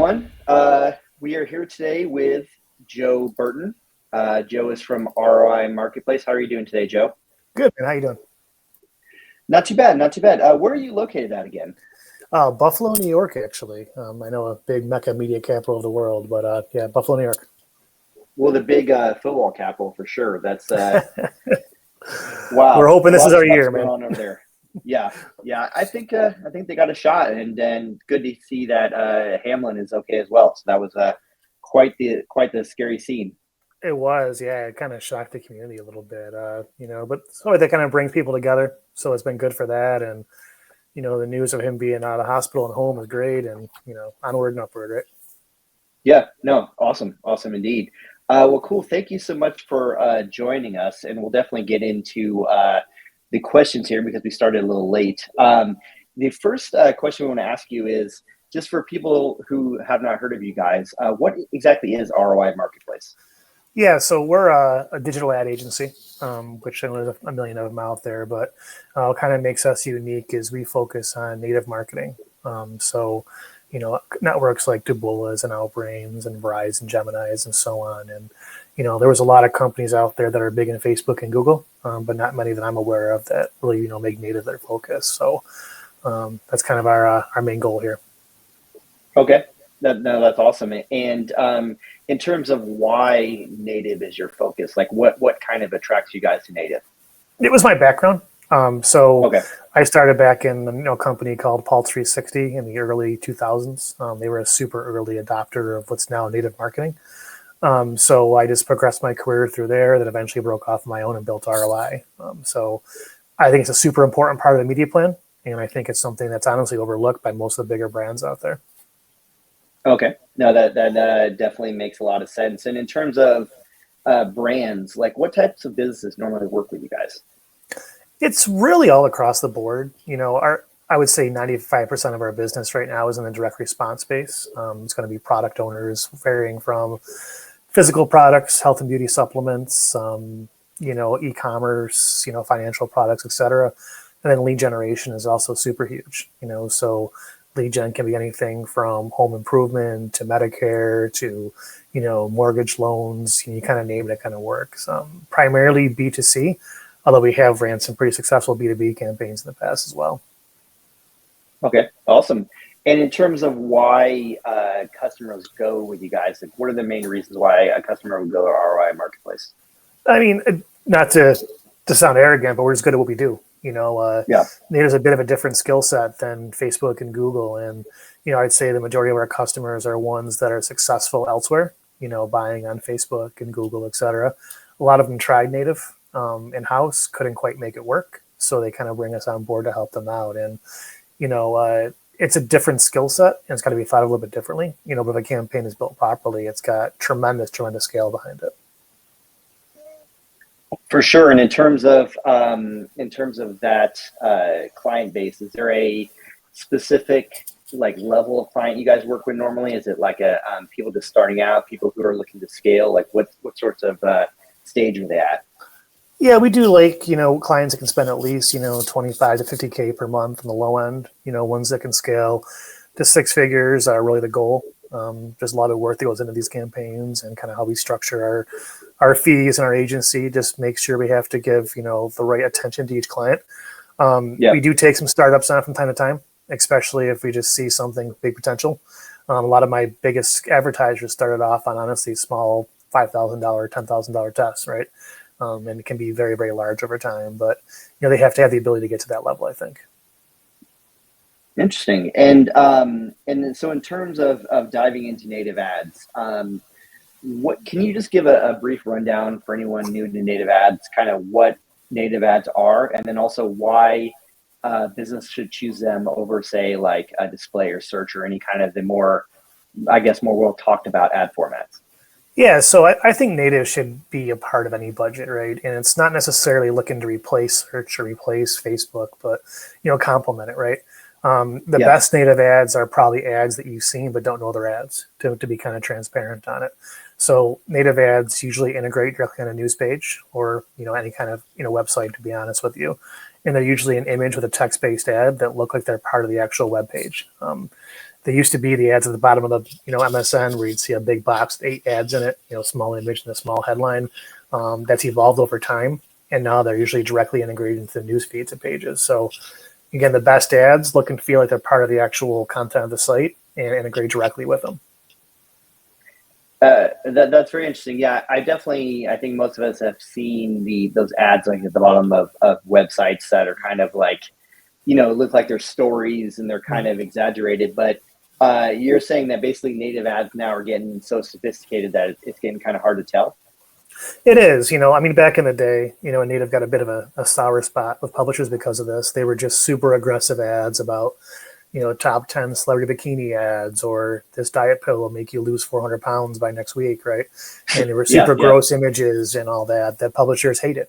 everyone. We are here today with Joe Burton. Joe is from ROI Marketplace. How are you doing today, Joe? Good, man. How you doing? Not too bad, not too bad. Where are you located at again? Buffalo, New York, actually. I know a big mecca media capital of the world, but yeah, Buffalo, New York. Well, the big football capital for sure. That's wow, We're a hoping this lot is of our stuff's year, going man. on over there. Yeah, yeah. I think they got a shot, and then good to see that Hamlin is okay as well. So that was quite the scary scene. It was, yeah. It kind of shocked the community a little bit, but so that kind of brings people together. So it's been good for that, and the news of him being out of hospital and home is great, and onward and upward, right? Yeah, no, awesome, awesome indeed. Well, cool. Thank you so much for joining us, and we'll definitely get into the questions here because we started a little late. The first question we want to ask you is just for people who have not heard of you guys, what exactly is ROI Marketplace? Yeah, so we're a digital ad agency, which I know there's a million of them out there, but what kind of makes us unique is we focus on native marketing. Networks like Taboola's and Outbrains and Verizon, Gemini's, and so on. And, there was a lot of companies out there that are big in Facebook and Google, but not many that I'm aware of that really, make native their focus. So that's kind of our main goal here. Okay, no, that's awesome. And in terms of why native is your focus, like what kind of attracts you guys to native? It was my background. So Okay. I started back in a company called Pulse 360 in the early 2000s. They were a super early adopter of what's now native marketing. So I just progressed my career through there, then eventually broke off my own and built ROI. So I think it's a super important part of the media plan, and I think it's something that's honestly overlooked by most of the bigger brands out there. Okay. No, that definitely makes a lot of sense. And in terms of brands, like what types of businesses normally work with you guys? It's really all across the board. I would say 95% of our business right now is in the direct response space. It's going to be product owners varying from physical products, health and beauty supplements, e-commerce, financial products, et cetera. And then lead generation is also super huge. So lead gen can be anything from home improvement to Medicare to, mortgage loans. You kind of name it, it kind of works. Primarily B2C, although we have ran some pretty successful B2B campaigns in the past as well. Okay, awesome. And in terms of why customers go with you guys, like what are the main reasons why a customer would go to ROI Marketplace? I mean, not to sound arrogant, but we're just good at what we do. Yeah. There's a bit of a different skill set than Facebook and Google. And, I'd say the majority of our customers are ones that are successful elsewhere, buying on Facebook and Google, et cetera. A lot of them tried native in-house, couldn't quite make it work. So they kind of bring us on board to help them out. And, it's a different skill set and it's got to be thought of a little bit differently. But if a campaign is built properly, it's got tremendous scale behind it. For sure. And in terms of that client base, is there a specific like level of client you guys work with normally? Is it like a people just starting out, people who are looking to scale? Like what sorts of stage are they at? Yeah, we do clients that can spend at least, 25 to 50K per month on the low end, ones that can scale to six figures are really the goal. There's a lot of work that goes into these campaigns and kind of how we structure our fees and our agency just make sure we have to give, the right attention to each client. We do take some startups on from time to time, especially if we just see something big potential. A lot of my biggest advertisers started off on honestly small $5,000, $10,000 tests, right? And it can be very, very large over time, but they have to have the ability to get to that level, I think. Interesting. And so in terms of diving into native ads, what can you just give a brief rundown for anyone new to native ads, kind of what native ads are, and then also why business should choose them over, say, like a display or search or any kind of the more, I guess, more well talked about ad formats? Yeah, so I think native should be a part of any budget, right? And it's not necessarily looking to replace search or replace Facebook, but complement it, right? The best native ads are probably ads that you've seen but don't know they're ads, to be kind of transparent on it. So native ads usually integrate directly on a news page or any kind of website, to be honest with you, and they're usually an image with a text-based ad that look like they're part of the actual web page. They used to be the ads at the bottom of the MSN where you'd see a big box with 8 ads in it, small image and a small headline. That's evolved over time, and now they're usually directly integrated into the news feeds and pages. So again, the best ads look and feel like they're part of the actual content of the site and integrate directly with them. That's very interesting. Yeah, I think most of us have seen those ads like at the bottom of websites that are kind of like, look like they're stories and they're kind of exaggerated. But you're saying that basically native ads now are getting so sophisticated that it's getting kind of hard to tell. It is, back in the day, native got a bit of a sour spot with publishers because of this. They were just super aggressive ads about, top 10 celebrity bikini ads, or this diet pill will make you lose 400 pounds by next week, right? And they were super gross images and all that publishers hated.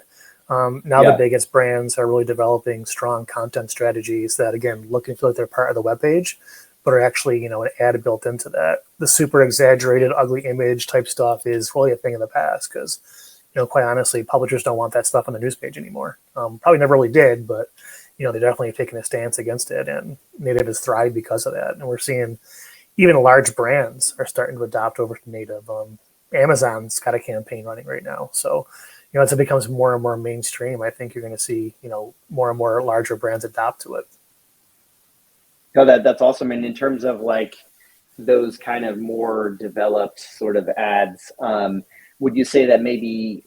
Now the biggest brands are really developing strong content strategies that, again, look and feel like they're part of the webpage, but are actually, an ad built into that. The super exaggerated, ugly image type stuff is really a thing of the past because, quite honestly, publishers don't want that stuff on the news page anymore. Probably never really did, but they definitely have taken a stance against it, and native has thrived because of that. And we're seeing even large brands are starting to adopt over to native. Amazon's got a campaign running right now. So, as it becomes more and more mainstream, I think you're going to see, more and more larger brands adopt to it. No, that's awesome. And in terms of like those kind of more developed sort of ads, would you say that maybe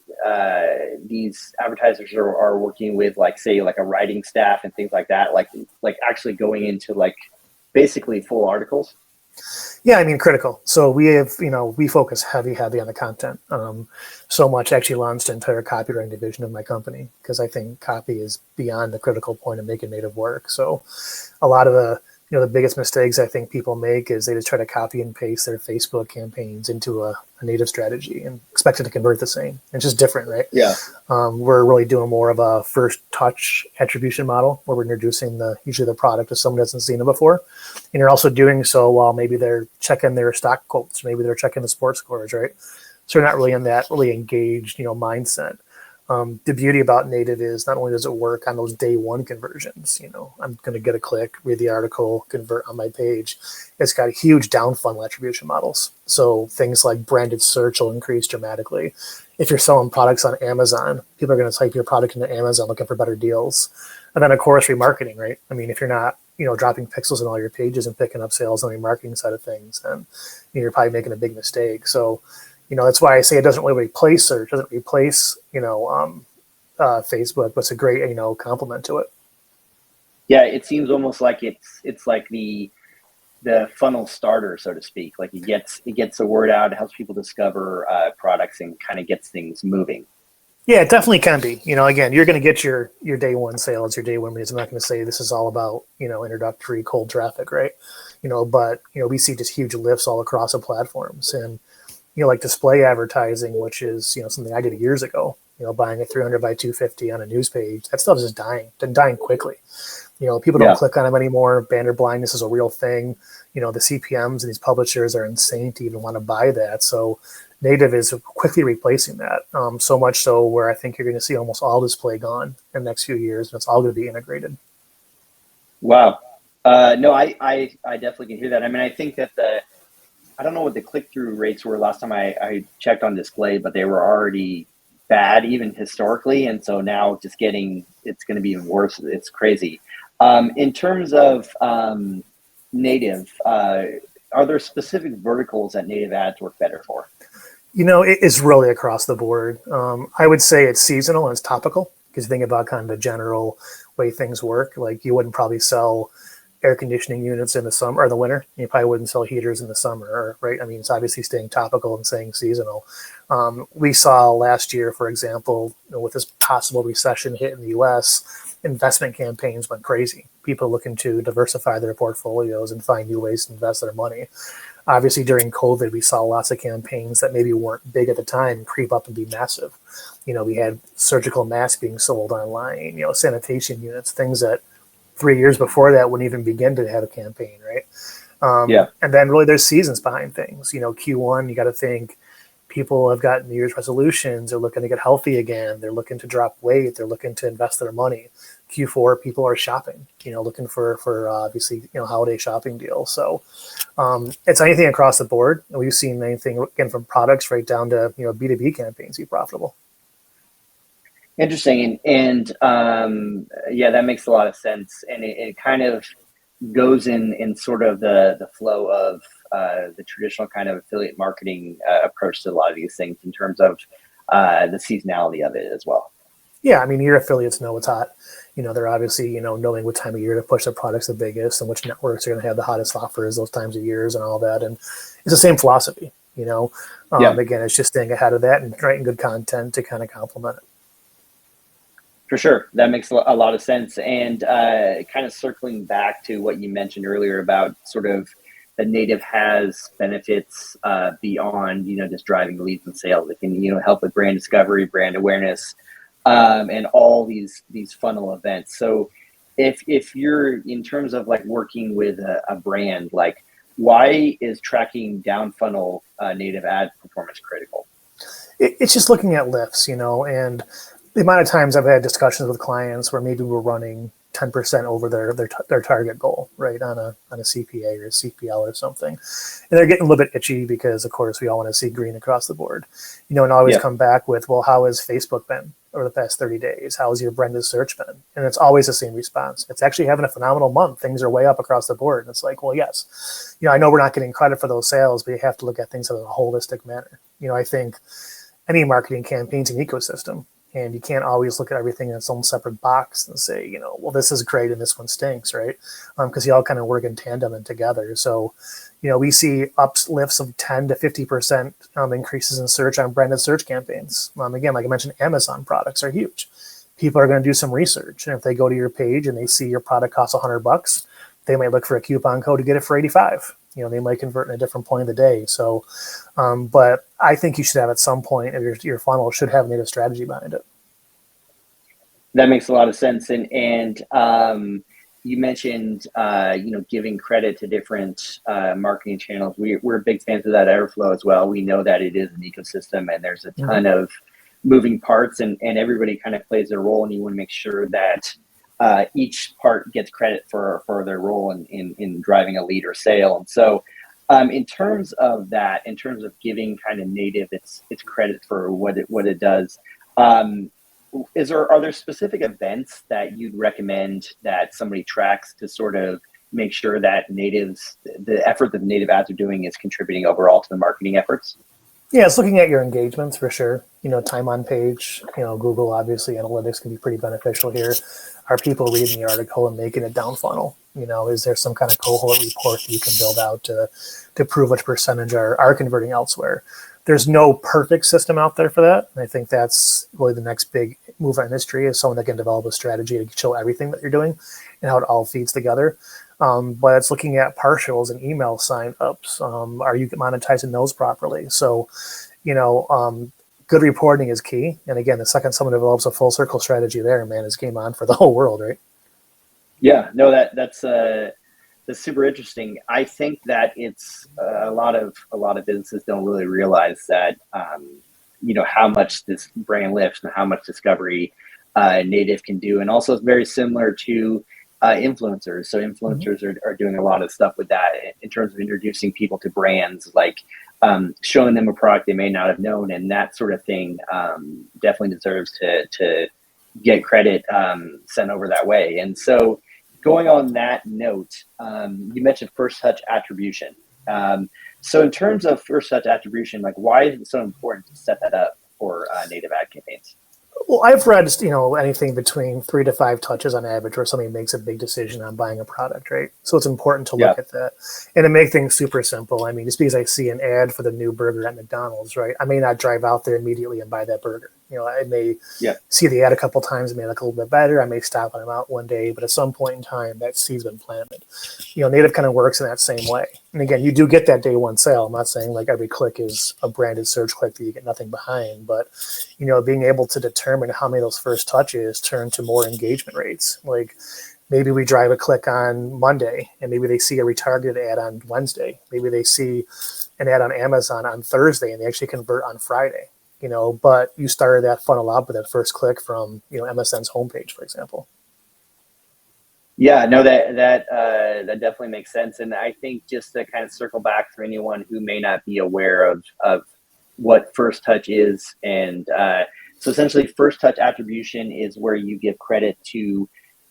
these advertisers are working with like, say, like a writing staff and things like that, like actually going into like basically full articles? Yeah, I mean, critical. So we have, we focus heavy on the content. So much actually launched an entire copywriting division of my company because I think copy is beyond the critical point of making native work. So a lot of the biggest mistakes I think people make is they just try to copy and paste their Facebook campaigns into a native strategy and expect it to convert the same. It's just different, right? Yeah. We're really doing more of a first touch attribution model where we're introducing usually the product to someone who hasn't seen it before. And you're also doing so while maybe they're checking their stock quotes, maybe they're checking the sports scores, right? So you're not really in that really engaged, mindset. The beauty about native is not only does it work on those day one conversions, I'm going to get a click, read the article, convert on my page. It's got huge down funnel attribution models. So things like branded search will increase dramatically. If you're selling products on Amazon, people are going to type your product into Amazon looking for better deals. And then of course, remarketing, right? I mean, if you're not, dropping pixels in all your pages and picking up sales on the marketing side of things, then you're probably making a big mistake. So, that's why I say it doesn't really replace search, doesn't replace, Facebook, but it's a great, complement to it. Yeah, it seems almost like it's like the funnel starter, so to speak. Like it gets the word out, it helps people discover products and kind of gets things moving. Yeah, it definitely can be. Again, you're going to get your day one sales, your day one leads. I'm not going to say this is all about, introductory cold traffic, right? But, we see just huge lifts all across the platforms. And, like display advertising, which is, something I did years ago, buying a 300 by 250 on a news page, that stuff is just dying quickly. People don't click on them anymore. Banner blindness is a real thing. The CPMs and these publishers are insane to even want to buy that. So native is quickly replacing that. So much so where I think you're going to see almost all display gone in the next few years, and it's all going to be integrated. Wow. No, I definitely can hear that. I mean, I think that I don't know what the click-through rates were last time I checked on display, but they were already bad even historically. And so now it's going to be even worse. It's crazy. In terms of native, are there specific verticals that native ads work better for? It's really across the board. I would say it's seasonal and it's topical because you think about kind of the general way things work. Like you wouldn't probably sell air conditioning units in the summer or the winter. You probably wouldn't sell heaters in the summer, right? I mean, it's obviously staying topical and staying seasonal. We saw last year, for example, with this possible recession hit in the U.S., investment campaigns went crazy. People looking to diversify their portfolios and find new ways to invest their money. Obviously, during COVID, we saw lots of campaigns that maybe weren't big at the time creep up and be massive. We had surgical masks being sold online, sanitation units, things that 3 years before that wouldn't even begin to have a campaign, right? And then really there's seasons behind things. Q1, you got to think People have got New Year's resolutions. They're looking to get healthy again. They're looking to drop weight. They're looking to invest their money. Q4, people are shopping, looking for obviously, holiday shopping deals. So it's anything across the board. And we've seen anything, again, from products right down to, B2B campaigns be profitable. Interesting. And yeah, that makes a lot of sense. And it kind of goes in sort of the flow of the traditional kind of affiliate marketing approach to a lot of these things in terms of the seasonality of it as well. Yeah, I mean, your affiliates know what's hot. They're obviously, knowing what time of year to push their products the biggest and which networks are going to have the hottest offers those times of years and all that. And it's the same philosophy, Again, it's just staying ahead of that and writing good content to kind of complement it. For sure. That makes a lot of sense. And kind of circling back to what you mentioned earlier about sort of the native has benefits beyond, just driving leads and sales. It can, help with brand discovery, brand awareness, and all these funnel events. So if you're in terms of like working with a brand, like why is tracking down funnel native ad performance critical? It's just looking at lifts, and the amount of times I've had discussions with clients where maybe we're running 10% over their target goal, right, on a CPA or a CPL or something. And they're getting a little bit itchy because, of course, we all want to see green across the board, and always come back with, well, how has Facebook been over the past 30 days? How has your branded search been? And it's always the same response. It's actually having a phenomenal month. Things are way up across the board. And it's like, well, yes, I know we're not getting credit for those sales, but you have to look at things in a holistic manner. I think any marketing campaign's an ecosystem. And you can't always look at everything in its own separate box and say, well, this is great and this one stinks, right? Because you all kind of work in tandem and together. So, we see uplifts of 10 to 50% increases in search on branded search campaigns. Again, like I mentioned, Amazon products are huge. People are going to do some research. And if they go to your page and they see your product costs $100, they might look for a coupon code to get it for 85. They might convert in a different point of the day. So, but I think you should have at some point, your funnel should have a native strategy behind it. That makes a lot of sense. And you mentioned, giving credit to different marketing channels. We're big fans of that Everflow as well. We know that it is an ecosystem and there's a ton of moving parts and everybody kind of plays their role, and you want to make sure that each part gets credit for their role in driving a lead or sale. And so in terms of that, in terms of giving kind of native its credit for what it does, are there specific events that you'd recommend that somebody tracks to sort of make sure that the effort that native ads are doing is contributing overall to the marketing efforts? Yeah, it's looking at your engagements for sure. Time on page, Google, obviously, analytics can be pretty beneficial here. Are people reading the article and making it down funnel? Is there some kind of cohort report that you can build out to prove which percentage are converting elsewhere? There's no perfect system out there for that. And I think that's really the next big move in industry is someone that can develop a strategy to show everything that you're doing and how it all feeds together. But it's looking at partials and email sign-ups. Are you monetizing those properly? So, good reporting is key. And again, the second someone develops a full circle strategy there, man, it's game on for the whole world, right? Yeah, no, that's super interesting. I think that it's a lot of businesses don't really realize that, how much this brand lifts and how much discovery native can do. And also it's very similar to influencers. So influencers are doing a lot of stuff with that in terms of introducing people to brands, like showing them a product they may not have known, and that sort of thing definitely deserves to get credit sent over that way. And so going on that note, you mentioned first touch attribution. So in terms of first touch attribution, like why is it so important to set that up for native ad campaigns? Well, I've read, anything between 3 to 5 touches on average where somebody makes a big decision on buying a product, right? So it's important to look at that and to make things super simple. I mean, just because I see an ad for the new burger at McDonald's, right? I may not drive out there immediately and buy that burger. I may see the ad a couple times, it may look a little bit better. I may stop when I'm out one day, but at some point in time, that seed's been planted. Native kind of works in that same way. And again, you do get that day one sale. I'm not saying like every click is a branded search click that you get nothing behind, but being able to determine how many of those first touches turn to more engagement rates. Like Maybe we drive a click on Monday, and maybe they see a retargeted ad on Wednesday. Maybe they see an ad on Amazon on Thursday, and they actually convert on Friday. But you started that funnel up with that first click from MSN's homepage, for example. Yeah, no, that definitely makes sense. And I think just to kind of circle back for anyone who may not be aware of what first touch is, and so essentially first touch attribution is where you give credit to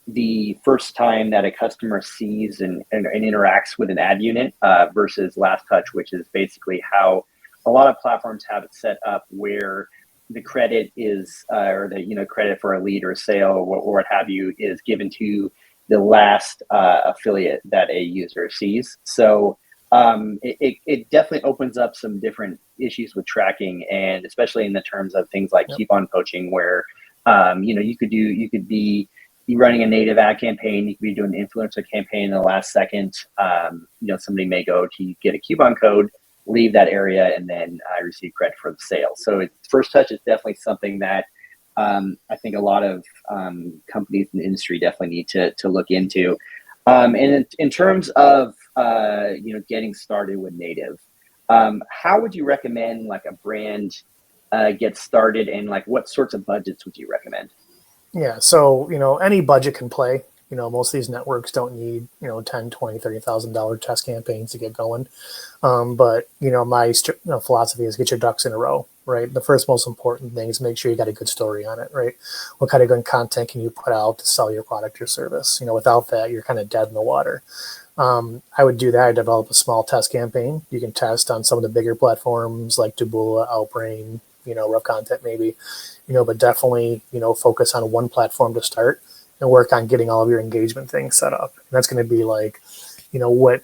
the first time that a customer sees and interacts with an ad unit versus last touch, which is basically how a lot of platforms have it set up, where the credit is or the credit for a lead or a sale or what have you is given to the last affiliate that a user sees. So it definitely opens up some different issues with tracking, and especially in the terms of things like coupon poaching, where you could be running a native ad campaign, you could be doing an influencer campaign in the last second. Somebody may go to get a coupon code, leave that area, and then receive credit for the sale. So first touch is definitely something that I think a lot of companies in the industry definitely need to look into. And in terms of getting started with native, how would you recommend like a brand get started, and like what sorts of budgets would you recommend? Yeah, so any budget can play. Most of these networks don't need $10, $20, $30,000 test campaigns to get going. But my philosophy is get your ducks in a row, right? The first most important thing is make sure you got a good story on it, right? What kind of good content can you put out to sell your product or service? Without that, you're kind of dead in the water. I would do that. I develop a small test campaign. You can test on some of the bigger platforms like Taboola, Outbrain, Rough Content maybe, but definitely, focus on one platform to start and work on getting all of your engagement things set up. And that's going to be like, what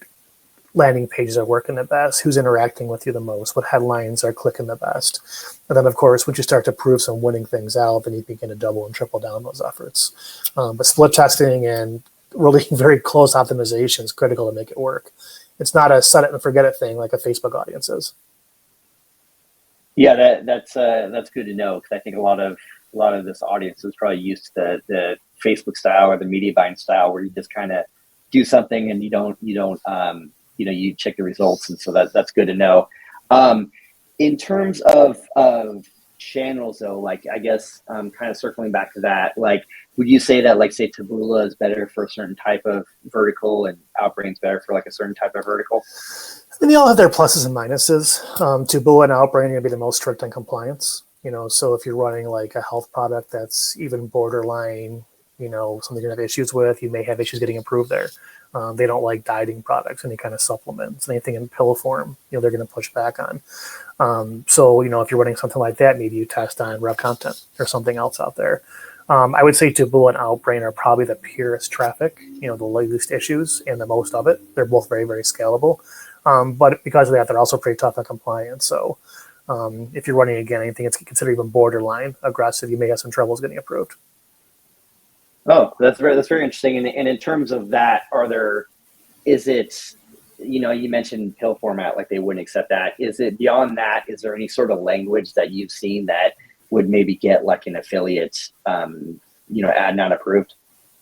landing pages are working the best, who's interacting with you the most, what headlines are clicking the best. And then, of course, once you start to prove some winning things out, then you begin to double and triple down those efforts. But split testing and really very close optimization is critical to make it work. It's not a set it and forget it thing like a Facebook audience is. Yeah, that's good to know, because I think a lot of this audience is probably used to the Facebook style or the media buying style, where you just kind of do something and you don't you check the results, and so that's good to know. In terms of channels, though, like I guess kind of circling back to that, like would you say that like say Taboola is better for a certain type of vertical and Outbrain's better for like a certain type of vertical? And they all have their pluses and minuses. Taboola and Outbrain are going to be the most strict on compliance. So if you're running like a health product that's even borderline, something you're gonna have issues with, you may have issues getting approved there. They don't like dieting products, any kind of supplements, anything in pill form, they're going to push back on. So, if you're running something like that, maybe you test on Rev Content or something else out there. I would say Taboola and Outbrain are probably the purest traffic, the least issues and the most of it. They're both very, very scalable. But because of that, they're also pretty tough on compliance. So if you're running, again, anything that's considered even borderline aggressive, you may have some troubles getting approved. Oh, that's very interesting. And in terms of that, is it, you mentioned pill format, like they wouldn't accept that. Is it beyond that? Is there any sort of language that you've seen that would maybe get like an affiliate, ad not approved?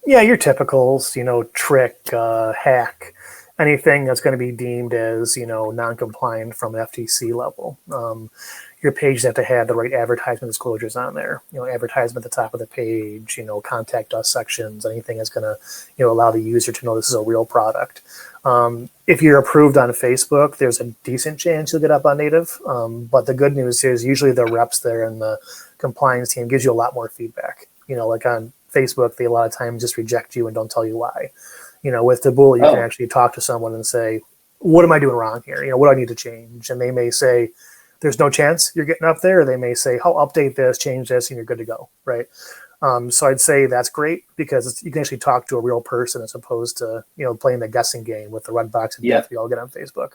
Yeah, your typicals, trick, hack, anything that's going to be deemed as, non-compliant from an FTC level. Your page has to have the right advertisement disclosures on there. Advertisement at the top of the page, contact us sections, anything that's going to, allow the user to know this is a real product. If you're approved on Facebook, there's a decent chance you'll get up on native. But the good news is usually the reps there and the compliance team gives you a lot more feedback. Like on Facebook, they a lot of times just reject you and don't tell you why. With Taboola, you can actually talk to someone and say, what am I doing wrong here? What do I need to change? And they may say, there's no chance you're getting up there. Or they may say, I'll update this, change this, and you're good to go, right? So I'd say that's great because you can actually talk to a real person as opposed to, playing the guessing game with the red box of death we all get on Facebook.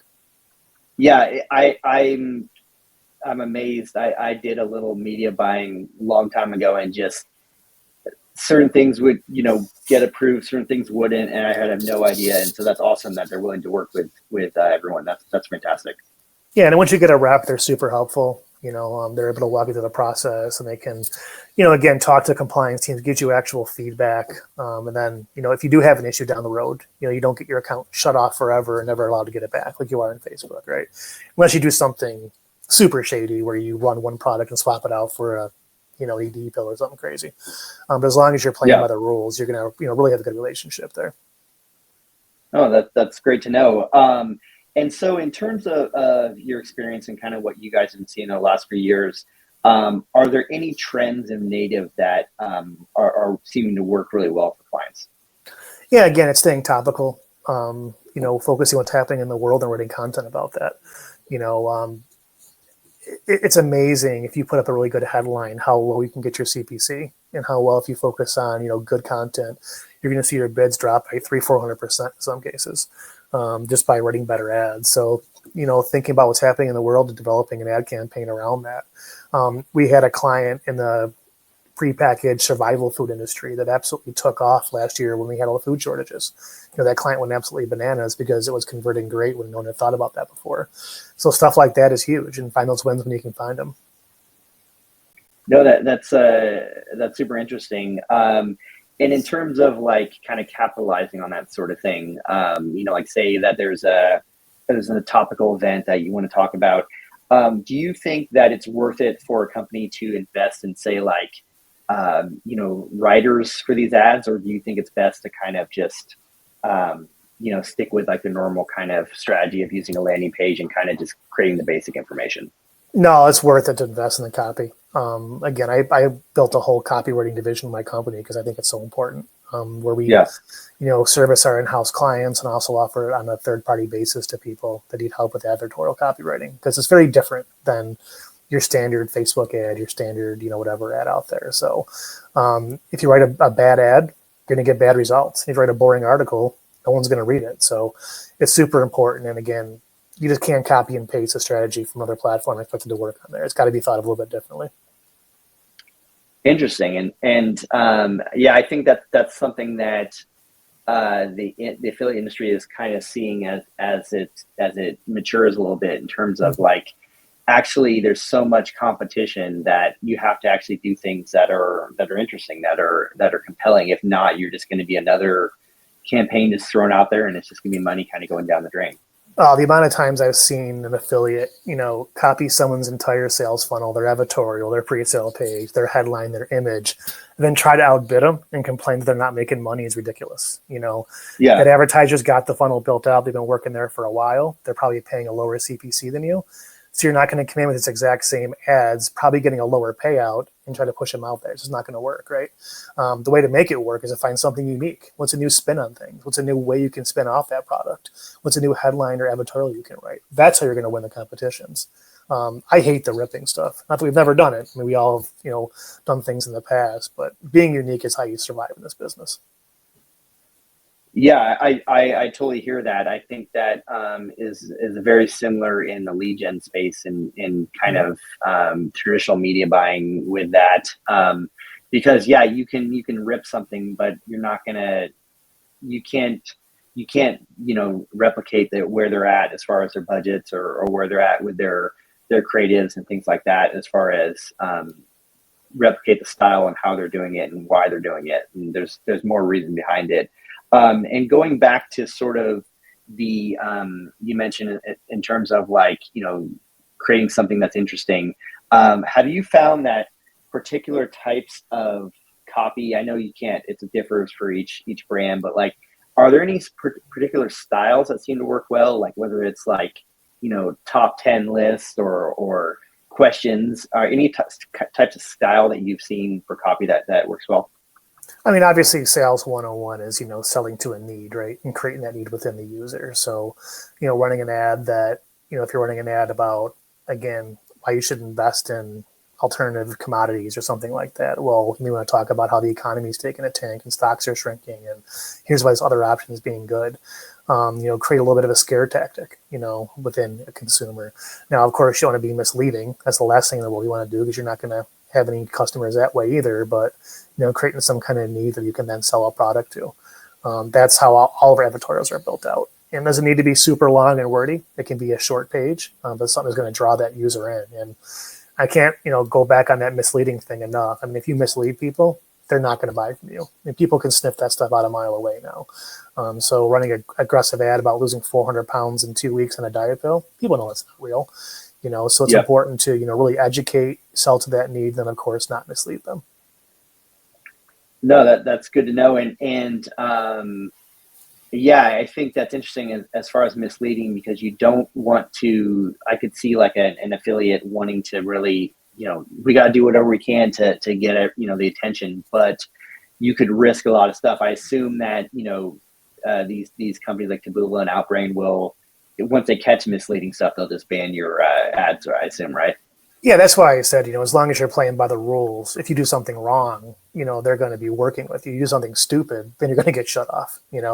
Yeah, I'm amazed. I did a little media buying a long time ago, and just certain things would, get approved, certain things wouldn't, and I had no idea. And so that's awesome that they're willing to work with everyone. That's fantastic. Yeah, and once you get a rep, they're super helpful. They're able to walk you through the process, and they can, again, talk to compliance teams, get you actual feedback. And then, if you do have an issue down the road, you don't get your account shut off forever and never allowed to get it back like you are in Facebook, right? Unless you do something super shady where you run one product and swap it out for a, ED pill or something crazy. But as long as you're playing by the rules, you're going to, really have a good relationship there. Oh, that's great to know. And so in terms of your experience and kind of what you guys have seen in the last few years, are there any trends in native that are seeming to work really well for clients? Yeah, again, it's staying topical, focusing on what's happening in the world and writing content about that. It's amazing if you put up a really good headline, how low you can get your CPC, and how well if you focus on, good content, you're going to see your bids drop by 300-400% in some cases, just by writing better ads. So, thinking about what's happening in the world and developing an ad campaign around that. We had a client in the prepackaged survival food industry that absolutely took off last year when we had all the food shortages. That client went absolutely bananas because it was converting great when no one had thought about that before. So stuff like that is huge, and find those wins when you can find them. No, that's super interesting. And in terms of like kind of capitalizing on that sort of thing, like say that there's a topical event that you want to talk about. Do you think that it's worth it for a company to invest in, say, like, writers for these ads, or do you think it's best to kind of just, stick with like the normal kind of strategy of using a landing page and kind of just creating the basic information? No, it's worth it to invest in the copy. Again, I built a whole copywriting division in my company because I think it's so important, where we, service our in-house clients and also offer it on a third-party basis to people that need help with advertorial copywriting, because it's very different than your standard Facebook ad, your standard, whatever ad out there. So if you write a bad ad, you're going to get bad results. If you write a boring article, no one's going to read it. So it's super important. And again, you just can't copy and paste a strategy from another platform and expect it to work on there. It's got to be thought of a little bit differently. Interesting. And I think that's something that the affiliate industry is kind of seeing as it matures a little bit, in terms of like, actually there's so much competition that you have to actually do things that are interesting, that are compelling. If not, you're just going to be another campaign just thrown out there, and it's just going to be money kind of going down the drain. The amount of times I've seen an affiliate, copy someone's entire sales funnel, their advertorial, their pre-sale page, their headline, their image, and then try to outbid them and complain that they're not making money is ridiculous. That advertisers got the funnel built out. They've been working there for a while. They're probably paying a lower CPC than you. So you're not going to come in with this exact same ads, probably getting a lower payout, and try to push them out there. It's just not going to work, right? The way to make it work is to find something unique. What's a new spin on things? What's a new way you can spin off that product? What's a new headline or advertorial you can write? That's how you're going to win the competitions. I hate the ripping stuff. Not that we've never done it. I mean, we all have, done things in the past, but being unique is how you survive in this business. Yeah, I totally hear that. I think that is very similar in the lead gen space, in kind of traditional media buying with that, because you can rip something, but you can't replicate where they're at as far as their budgets, or where they're at with their creatives and things like that, as far as replicate the style and how they're doing it and why they're doing it. And there's more reason behind it. And going back to sort of the, you mentioned in terms of like, creating something that's interesting. Have you found that particular types of copy, I know you can't, it differs for each brand, but like, are there any particular styles that seem to work well? Like whether it's like, top 10 lists or questions, or any types of style that you've seen for copy that works well? I mean, obviously, sales 101 is, selling to a need, right? And creating that need within the user. So, running an ad that, if you're running an ad about, again, why you should invest in alternative commodities or something like that. Well, we want to talk about how the economy is taking a tank and stocks are shrinking, and here's why this other option is being good. Create a little bit of a scare tactic, within a consumer. Now, of course, you want to be misleading. That's the last thing in the world you want to do, because you're not going to have any customers that way either. But, creating some kind of need that you can then sell a product to. That's how all of our advertorials are built out. And it doesn't need to be super long and wordy. It can be a short page, but something that's going to draw that user in. And I can't, go back on that misleading thing enough. I mean, if you mislead people, they're not going to buy from you. And people can sniff that stuff out a mile away now. So running an aggressive ad about losing 400 pounds in 2 weeks on a diet pill, people know it's not real. So it's important to, really educate, sell to that need, then of course not mislead them. No, that's good to know. And yeah, I think that's interesting as far as misleading, because you don't want to, I could see like an affiliate wanting to really, we got to do whatever we can to get it, the attention, but you could risk a lot of stuff. I assume that, these companies like Taboola and Outbrain will, once they catch misleading stuff, they'll just ban your ads, I assume, right? Yeah, that's why I said, as long as you're playing by the rules, if you do something wrong, they're going to be working with you. You do something stupid, then you're going to get shut off, and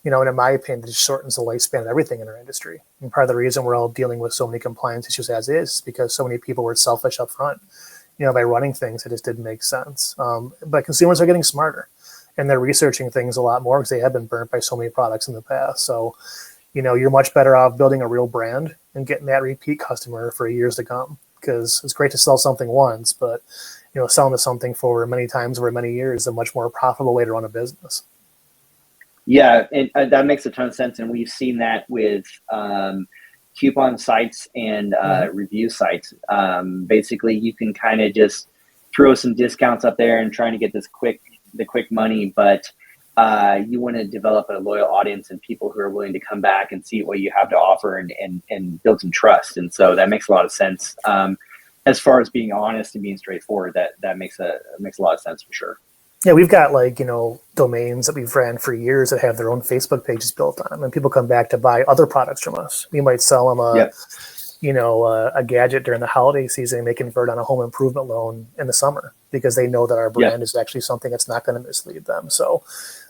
in my opinion, it just shortens the lifespan of everything in our industry. And part of the reason we're all dealing with so many compliance issues as is because so many people were selfish up front, by running things that just didn't make sense. But consumers are getting smarter and they're researching things a lot more because they have been burnt by so many products in the past. So, you're much better off building a real brand and getting that repeat customer for years to come. Because it's great to sell something once, but selling to something for many times over many years is a much more profitable way to run a business. Yeah, and that makes a ton of sense, and we've seen that with coupon sites and review sites. Basically, you can kind of just throw some discounts up there and trying to get the quick money, but you want to develop a loyal audience and people who are willing to come back and see what you have to offer and build some trust. And so that makes a lot of sense. As far as being honest and being straightforward, that makes a lot of sense for sure. Yeah, we've got domains that we've ran for years that have their own Facebook pages built on them, and people come back to buy other products from us. We might sell them a gadget during the holiday season, and they convert on a home improvement loan in the summer because they know that our brand is actually something that's not going to mislead them. So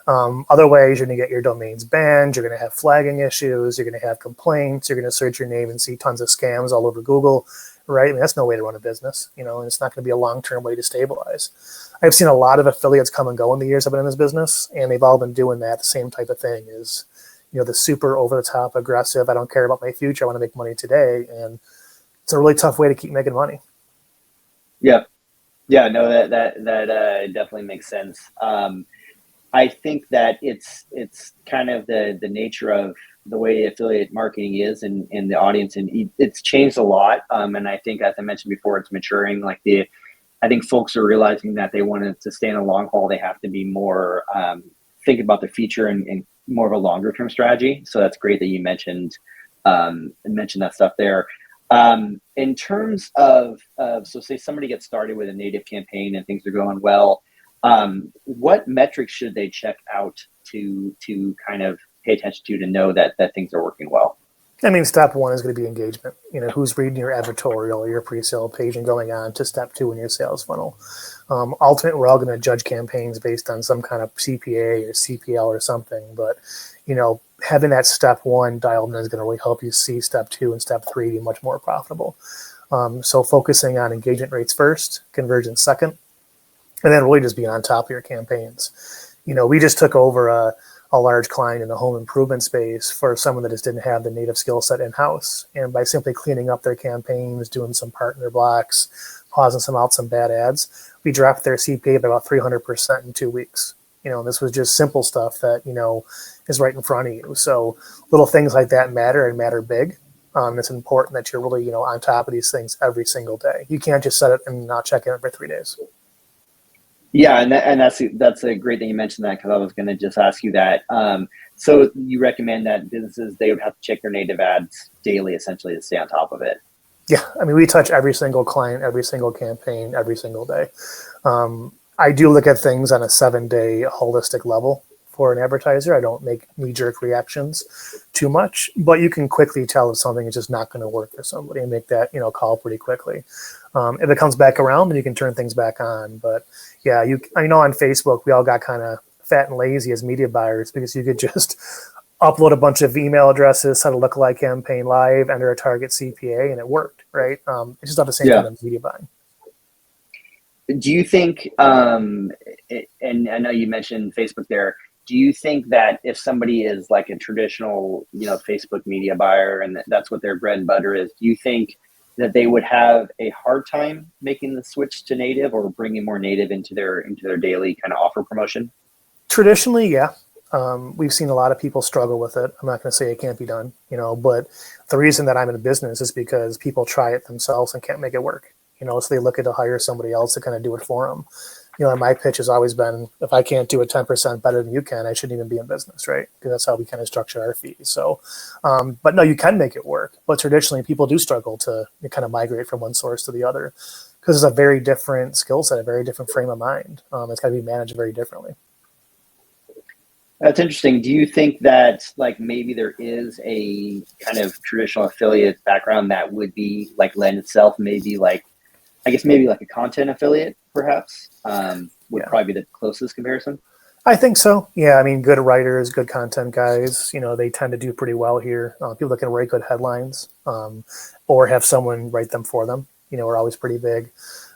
other ways, you're going to get your domains banned, you're going to have flagging issues, you're going to have complaints, you're going to search your name and see tons of scams all over Google, right? I mean, that's no way to run a business, and it's not going to be a long-term way to stabilize. I've seen a lot of affiliates come and go in the years I've been in this business, and they've all been doing that. The same type of thing is, the super over-the-top aggressive, I don't care about my future, I want to make money today, and it's a really tough way to keep making money. Yeah, no, that definitely makes sense. I think that it's kind of the nature of the way affiliate marketing is and the audience, and it's changed a lot. And I think, as I mentioned before, it's maturing. I think folks are realizing that they wanted to stay in a long haul. They have to be more think about the future and more of a longer term strategy. So that's great that you mentioned that stuff there. In terms of so say somebody gets started with a native campaign and things are going well, what metrics should they check out to kind of pay attention to know that things are working well? I mean, step one is going to be engagement. Who's reading your editorial or your pre-sale page and going on to step two in your sales funnel. Ultimately, we're all going to judge campaigns based on some kind of CPA or CPL or something. But, having that step one dialed in is going to really help you see step two and step three be much more profitable. So focusing on engagement rates first, conversion second, and then really just being on top of your campaigns. We just took over a large client in the home improvement space for someone that just didn't have the native skill set in-house. And by simply cleaning up their campaigns, doing some partner blocks, pausing some bad ads, we dropped their CPA by about 300% in 2 weeks. This was just simple stuff that, is right in front of you. So little things like that matter and matter big. It's important that you're really, on top of these things every single day. You can't just set it and not check in every 3 days. Yeah, and that's a great thing you mentioned that, because I was going to just ask you that. So you recommend that businesses, they would have to check their native ads daily, essentially, to stay on top of it. Yeah, I mean, we touch every single client, every single campaign, every single day. I do look at things on a 7-day holistic level for an advertiser. I don't make knee-jerk reactions too much, but you can quickly tell if something is just not going to work for somebody and make that call pretty quickly. If it comes back around, then you can turn things back on. But yeah, I know on Facebook we all got kind of fat and lazy as media buyers because you could just upload a bunch of email addresses, set a lookalike campaign live, enter a target CPA, and it worked, right? It's just not the same kind of media buying. Do you think, and I know you mentioned Facebook there, do you think that if somebody is like a traditional, Facebook media buyer and that's what their bread and butter is, do you think that they would have a hard time making the switch to native or bringing more native into their daily kind of offer promotion? Traditionally, yeah. We've seen a lot of people struggle with it. I'm not going to say it can't be done, but the reason that I'm in business is because people try it themselves and can't make it work, so they look at to hire somebody else to kind of do it for them. And my pitch has always been, if I can't do it 10% better than you can, I shouldn't even be in business, right? Because that's how we kind of structure our fees. So, but no, you can make it work. But traditionally, people do struggle to kind of migrate from one source to the other because it's a very different skill set, a very different frame of mind. It's got to be managed very differently. That's interesting. Do you think that like maybe there is a kind of traditional affiliate background that would be like lend itself maybe like, I guess maybe like a content affiliate perhaps would probably be the closest comparison? I think so. Yeah. I mean, good writers, good content guys, they tend to do pretty well here. People that can write good headlines or have someone write them for them, are always pretty big.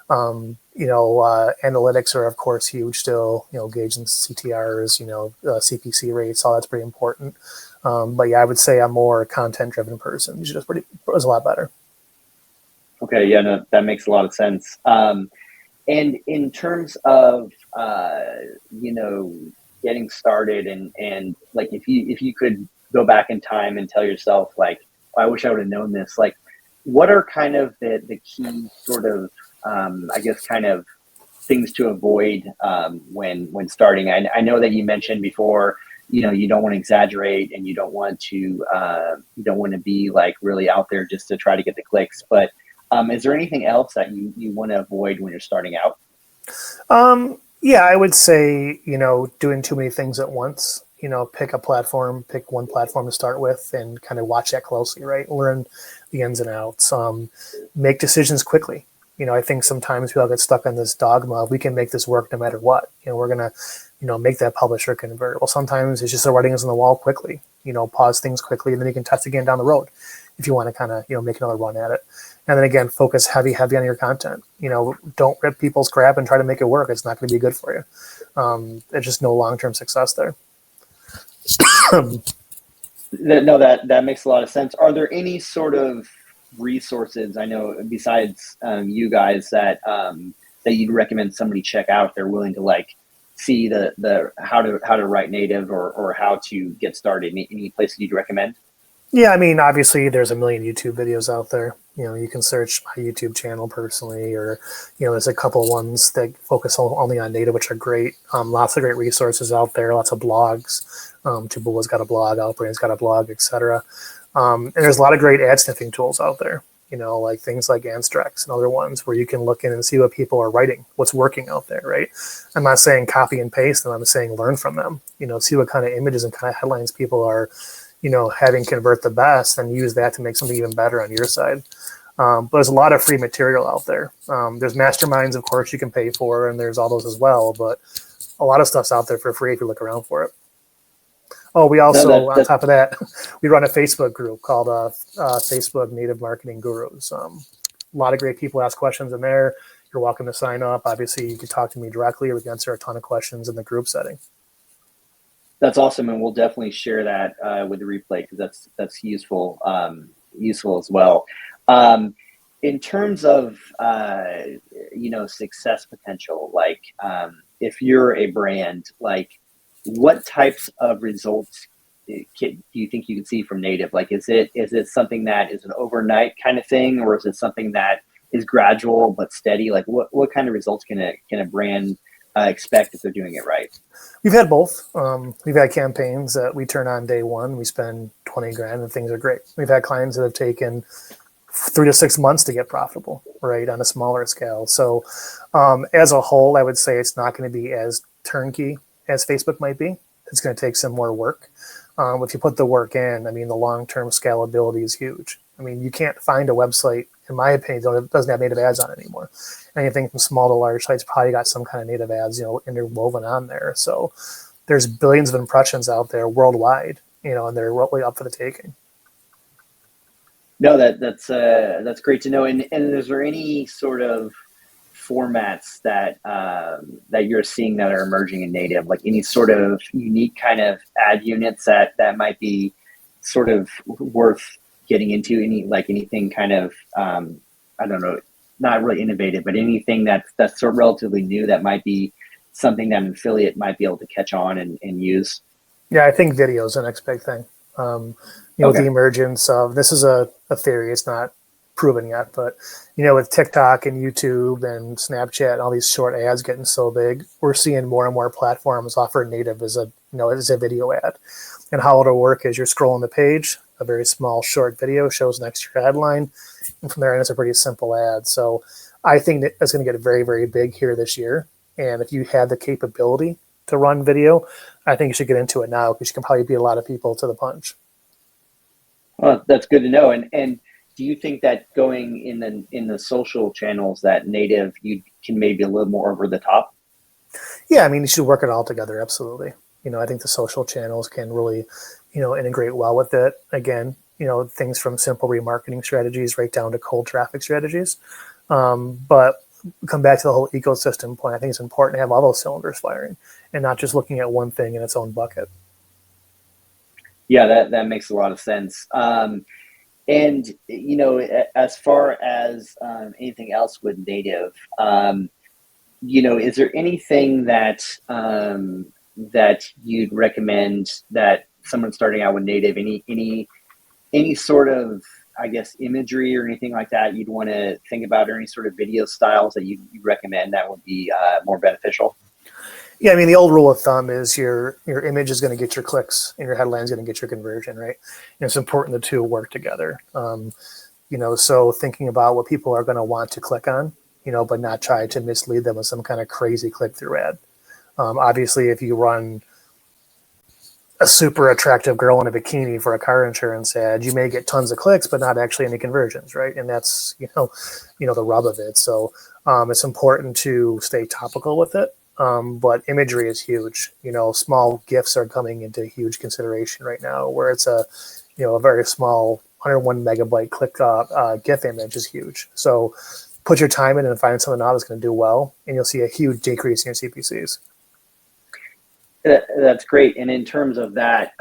Analytics are of course huge still, gauging CTRs, CPC rates, all that's pretty important. But yeah, I would say I'm more a content driven person. It's just it's a lot better. Okay. Yeah, no, that makes a lot of sense. And in terms of, getting started and like, if you could go back in time and tell yourself like, I wish I would have known this, like what are kind of the key sort of, I guess kind of things to avoid when starting. I know that you mentioned before, you don't want to exaggerate and you don't want to be like really out there just to try to get the clicks. But is there anything else that you want to avoid when you're starting out? Yeah, I would say, doing too many things at once. Pick one platform to start with and kind of watch that closely, right? Learn the ins and outs. Make decisions quickly. I think sometimes people get stuck on this dogma of we can make this work no matter what. We're going to, make that publisher convert. Well, sometimes it's just the writing is on the wall quickly, pause things quickly, and then you can test again down the road if you want to kind of, make another run at it. And then again, focus heavy on your content. Don't rip people's crap and try to make it work. It's not going to be good for you. There's just no long-term success there. No, that makes a lot of sense. Are there any sort of resources, I know besides you guys that you'd recommend somebody check out if they're willing to like see the how to write native or how to get started? Any places you'd recommend? Yeah, I mean, obviously there's a million YouTube videos out there. You can search my YouTube channel personally, or, there's a couple ones that focus only on native, which are great. Lots of great resources out there, lots of blogs. Taboola's got a blog, Outbrain's got a blog, etc. And there's a lot of great ad sniffing tools out there, like things like Anstrex and other ones where you can look in and see what people are writing, what's working out there, right? I'm not saying copy and paste them, I'm saying learn from them, see what kind of images and kind of headlines people are having convert the best, and use that to make something even better on your side. But there's a lot of free material out there. There's masterminds, of course, you can pay for, and there's all those as well. But a lot of stuff's out there for free if you look around for it. Oh, we also, on top of that, we run a Facebook group called Facebook Native Marketing Gurus. A lot of great people ask questions in there. You're welcome to sign up. Obviously, you can talk to me directly, or we can answer a ton of questions in the group setting. That's awesome, and we'll definitely share that with the replay because that's useful as well. In terms of success potential, like if you're a brand, like what types of results do you think you can see from native? Like, is it something that is an overnight kind of thing, or is it something that is gradual but steady? Like, what kind of results can a brand expect if they're doing it right? We've had both. We've had campaigns that we turn on day one. We spend $20,000 and things are great. We've had clients that have taken 3 to 6 months to get profitable, right, on a smaller scale. So as a whole, I would say it's not going to be as turnkey as Facebook might be. It's going to take some more work. If you put the work in, I mean, the long-term scalability is huge. I mean, you can't find a website, in my opinion, that doesn't have native ads on it anymore. Anything from small to large sites probably got some kind of native ads, interwoven on there. So there's billions of impressions out there worldwide, and they're really up for the taking. No, that's great to know. And is there any sort of formats that you're seeing that are emerging in native, like any sort of unique kind of ad units that might be sort of worth getting into? Anything kind of I don't know, not really innovative, but anything that's sort of relatively new that might be something that an affiliate might be able to catch on and use? Yeah, I think video is the next big thing. With the Okay. emergence of, this is a theory, it's not proven yet, but with TikTok and YouTube and Snapchat and all these short ads getting so big, we're seeing more and more platforms offer native as a video ad. And how it'll work is you're scrolling the page, a very small short video shows next to your headline, and from there on it's a pretty simple ad. So I think that it's going to get very, very big here this year. And if you had the capability to run video, I think you should get into it now because you can probably beat a lot of people to the punch. Well, that's good to know. And do you think that going in the social channels that native you can maybe a little more over the top? Yeah, I mean, you should work it all together. Absolutely. I think the social channels can really, integrate well with it. Again, things from simple remarketing strategies right down to cold traffic strategies. But come back to the whole ecosystem point. I think it's important to have all those cylinders firing and not just looking at one thing in its own bucket. Yeah, that makes a lot of sense. And as far as anything else with native, is there anything that you'd recommend that someone starting out with native, any sort of, I guess, imagery or anything like that you'd want to think about, or any sort of video styles that you recommend that would be more beneficial? Yeah, I mean, the old rule of thumb is your image is going to get your clicks and your headline is going to get your conversion, right? And it's important the two work together. So thinking about what people are going to want to click on, but not try to mislead them with some kind of crazy click-through ad. Obviously, if you run a super attractive girl in a bikini for a car insurance ad, you may get tons of clicks, but not actually any conversions, right? And that's, the rub of it. So it's important to stay topical with it. But imagery is huge. Small GIFs are coming into huge consideration right now, where it's a very small 101 megabyte click GIF image is huge. So put your time in and find something out that's going to do well, and you'll see a huge decrease in your CPCs. That's great. And in terms of that,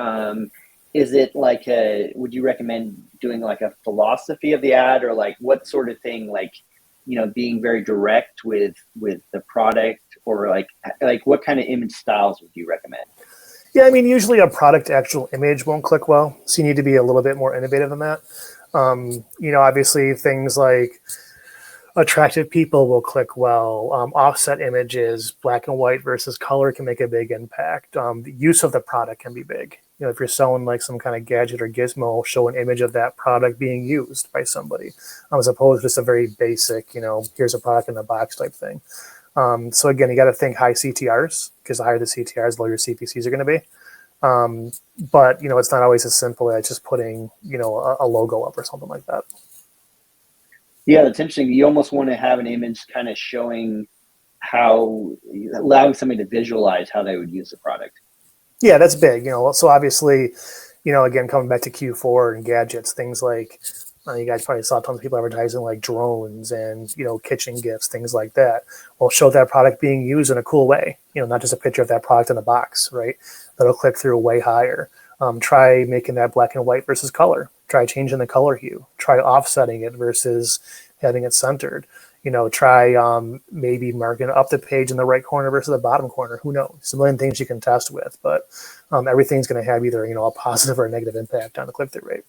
is it would you recommend doing like a philosophy of the ad, or like what sort of thing, being very direct with the product, or like what kind of image styles would you recommend? Yeah, I mean, usually a product actual image won't click well, so you need to be a little bit more innovative than that. Obviously things like attractive people will click well. Offset images, black and white versus color can make a big impact. The use of the product can be big. If you're selling like some kind of gadget or gizmo, show an image of that product being used by somebody, as opposed to just a very basic, here's a product in a box type thing. So again, you got to think high CTRs, because the higher the CTRs, the lower your CPCs are going to be. But it's not always as simple as just putting, a logo up or something like that. Yeah, that's interesting. You almost want to have an image kind of showing allowing somebody to visualize how they would use the product. Yeah, that's big. So obviously, again, coming back to Q4 and gadgets, things like, you guys probably saw tons of people advertising like drones and, kitchen gifts, things like that. Well, show that product being used in a cool way, not just a picture of that product in a box, right? That'll click through way higher. Try making that black and white versus color. Try changing the color hue. Try offsetting it versus having it centered. Try maybe marking up the page in the right corner versus the bottom corner. Who knows? There's a million things you can test with, but everything's going to have either a positive or a negative impact on the click-through rate.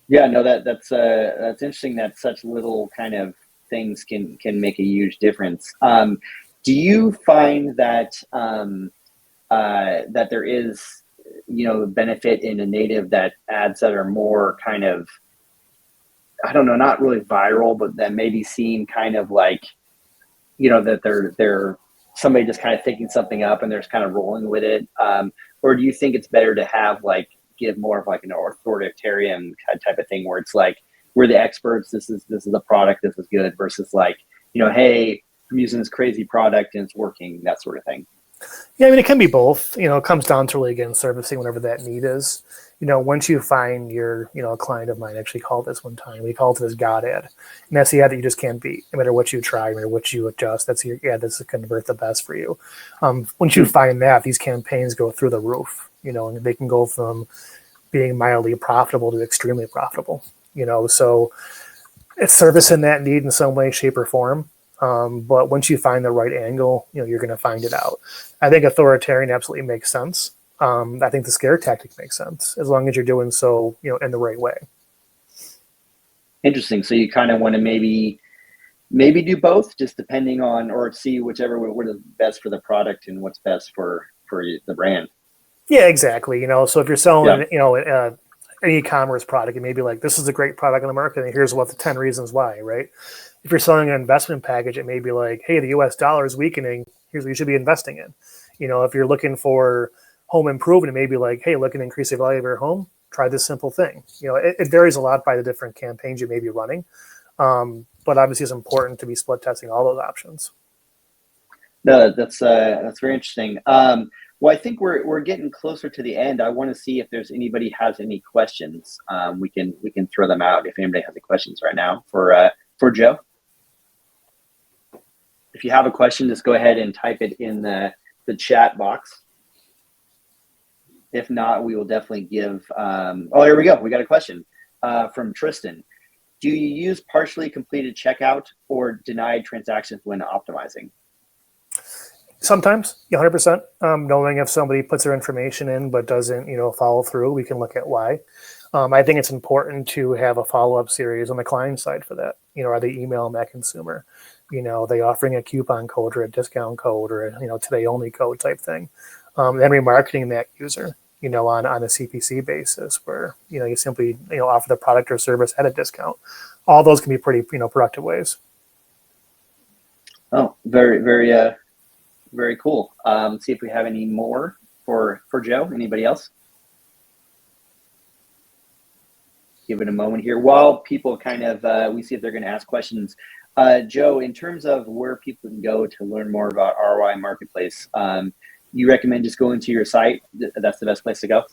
Yeah, no, that's interesting that such little kind of things can make a huge difference. Do you find that that there is benefit in a native that ads that are more kind of, I don't know, not really viral, but that maybe seem kind of like, that they're somebody just kind of thinking something up and they're just kind of rolling with it? Or do you think it's better to have give more of an authoritarian type of thing where it's like, we're the experts, this is the product, this is good, versus hey, I'm using this crazy product and it's working, that sort of thing? Yeah, I mean, it can be both. It comes down to really, again, servicing whatever that need is. Once you find your, a client of mine actually called this one time. We called it his God ad. And that's the ad that you just can't beat. No matter what you try, no matter what you adjust, that's your ad that's going to convert the best for you. Once you find that, these campaigns go through the roof, and they can go from being mildly profitable to extremely profitable. So It's servicing that need in some way, shape, or form. But once you find the right angle, you're going to find it out. I think authoritarian absolutely makes sense. I think the scare tactic makes sense as long as you're doing so, in the right way. Interesting. So you kind of want to maybe do both, just depending on, or see whichever what is best for the product and what's best for the brand. Yeah, exactly. So if you're selling, Yeah. an e-commerce product, it may be like, this is a great product in the market, and here's what the 10 reasons why, right? If you're selling an investment package, it may be like, hey, the US dollar is weakening. Here's what you should be investing in. If you're looking for home improvement, it may be like, hey, looking to increase the value of your home, try this simple thing. It varies a lot by the different campaigns you may be running. But obviously it's important to be split testing all those options. No, that's very interesting. Well, I think we're getting closer to the end. I want to see if there's anybody has any questions. We can throw them out if anybody has any questions right now for Joe. If you have a question, just go ahead and type it in the chat box. If not, we will definitely give. Oh, here we go. We got a question from Tristan. Do you use partially completed checkout or denied transactions when optimizing? Sometimes, 100%. Knowing if somebody puts their information in but doesn't, follow through, we can look at why. I think it's important to have a follow-up series on the client side for that. Are they emailing that consumer? Are they offering a coupon code or a discount code or a, today only code type thing? Then remarketing that user, on a CPC basis where, you simply, offer the product or service at a discount. All those can be pretty, productive ways. Oh, very, very, very cool. See if we have any more for Joe. Anybody else? Give it a moment here while people kind of we see if they're going to ask questions. Joe, in terms of where people can go to learn more about ROI Marketplace, you recommend just going to your site? That's the best place to go?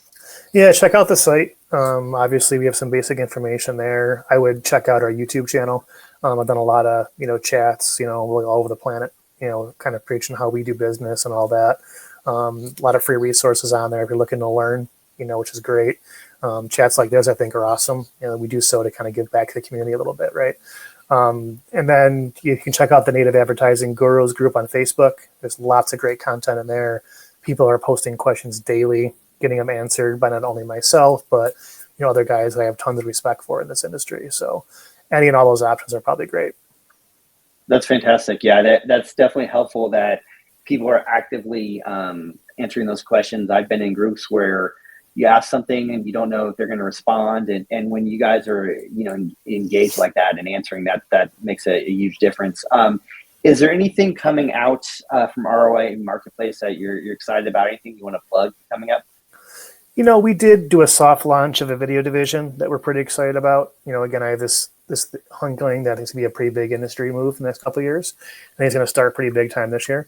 Yeah, check out the site. Obviously, we have some basic information there. I would check out our YouTube channel. I've done a lot of, chats, really all over the planet, kind of preaching how we do business and all that. A lot of free resources on there if you're looking to learn, which is great. Chats like this, I think, are awesome. We do so to kind of give back to the community a little bit, right? And then you can check out the Native Advertising Gurus group on Facebook. There's lots of great content in there. People are posting questions daily, getting them answered by not only myself, but other guys I have tons of respect for in this industry. So any and all those options are probably great. That's fantastic. Yeah, that's definitely helpful that people are actively answering those questions. I've been in groups where you ask something and you don't know if they're going to respond. And when you guys are, engaged like that and answering that makes a huge difference. Is there anything coming out from ROI Marketplace that you're excited about? Anything you want to plug coming up? We did do a soft launch of a video division that we're pretty excited about. Again, I have this hunkering that it's going to be a pretty big industry move in the next couple of years. And it's going to start pretty big time this year.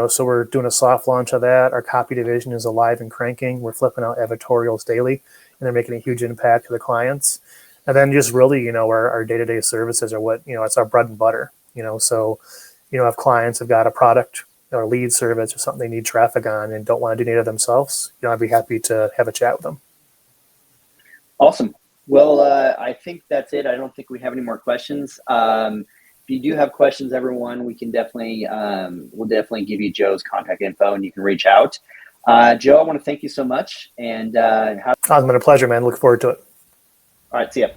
So we're doing a soft launch of that. Our copy division is alive and cranking. We're flipping out editorials daily, and they're making a huge impact to the clients. And then just really, our day-to-day services are what, it's our bread and butter. So, if clients have got a product or lead service or something they need traffic on and don't want to do native themselves, I'd be happy to have a chat with them. Awesome. Well, I think that's it. I don't think we have any more questions. If you do have questions, everyone, we can definitely, we'll definitely give you Joe's contact info and you can reach out. Joe, I want to thank you so much. And it's been a pleasure, man. Look forward to it. All right. See ya.